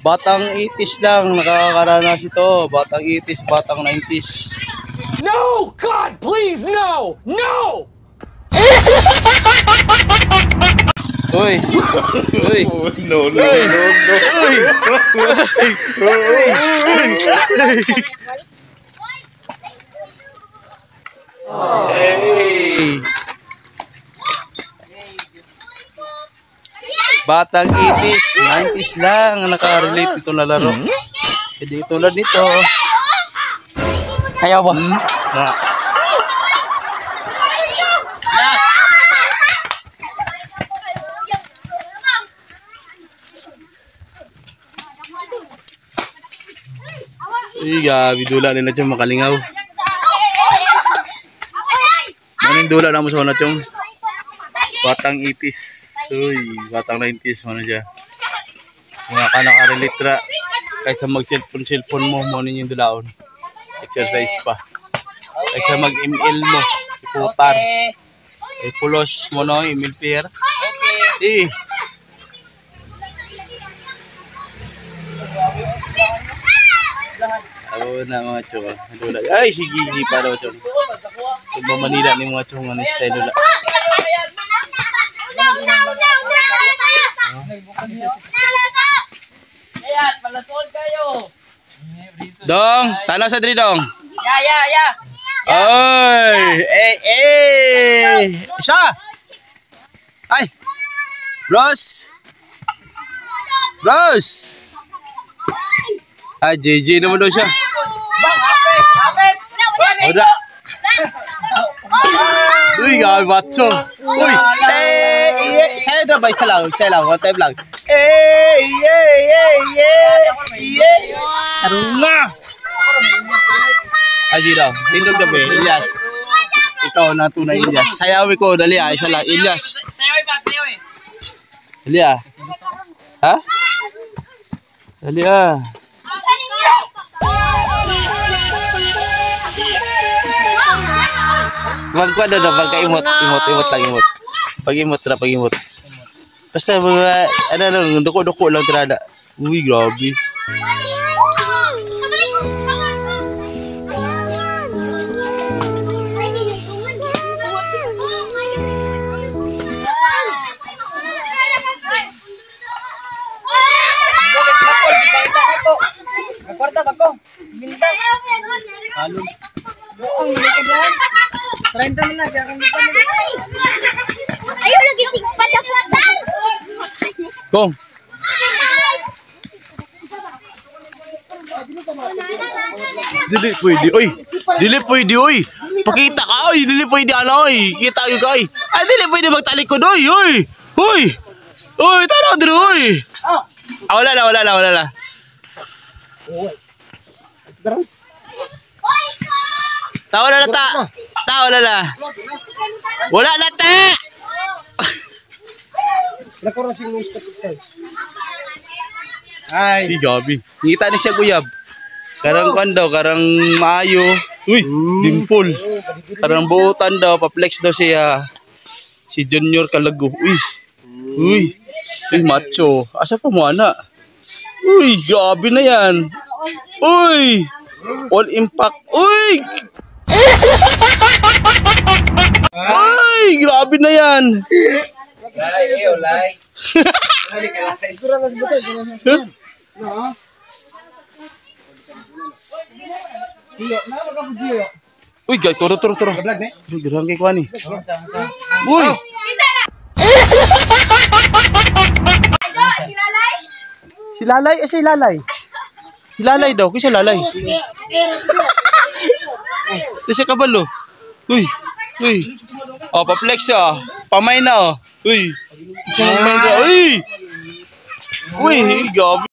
Batang 80s lang nakakaranas ito. Batang 80s, batang 90s. No! God, please, no! No! Uy! Uy! No, no, no, no. Hey! Batang 80s, 90s lang ang nakarelate ito na laro. Hindi tulad nito. Ayaw ba? Gabi dula nila chong makalingaw. Maning dula na mo sa una chong. Batang 80s. Uy, batang 90s mo na siya. Mga ka nakarelate ra. Kahit sa mag-cellphone mo, mo ninyong dulaon. Exercise pa. Kahit sa mag-email mo, iputar. Ipulos mo no, email pair. Okay. Oo na mga chong. Ay, si Gigi pa daw chong. Pag Manila ni mga chong, ano style dula. Ayan, palatod kayo. Dong, tanong sa diri dong. Ya. Oy, Siya. Ay. Bros. Ah, JJ naman daw siya. Bang, hapit. Oda. Uy, gabi macho. Uy, saya na ba? Isa lang. One time lang. Arunga. Aji daw. Tindog na ba, Ilyas? Ikaw na tunay, Ilyas. Sayawi ko, dali ah. Isa lang, Ilyas. Sayawi. Dali ah. Ha? Dali ah. Magkwada na, pagka-imot lang. Pag-imot. Basta mga, duko-duko lang tirada. Uy, grabe. Kwarta ba ko? Minta. Halo. Buong ka diyan. 30 man na kaya kami pa. Ayaw lagi pada pada. Kong. Dili pwede, oy. Pakita ka, oy. Dili pwede, ano, oy. Kita yung ka, oy. Ay, dili pwede magtalikod, oy. Oy, tanaw dito, oy. Wala la. Wala la. Wala la, ta. Ay, gabi. Ngita ni siya, guyab. Karang daw, karang maayo. Uy, dimple. Karang buutan daw, pa-flex daw siya. Si Junior Kalago. Uy, macho. Asa pa mo, anak? Uy, grabe na yan. Uy, all impact. Uy, grabe na yan. Uy, guys, turo. Gerang kay kuan ni. Uy. Si Lalay. Si Lalay daw, kisa Lalay. Kasi kabalo. Uy. Oh, pa-flex ah. Pamay na oh. Uy. Uy, gabi.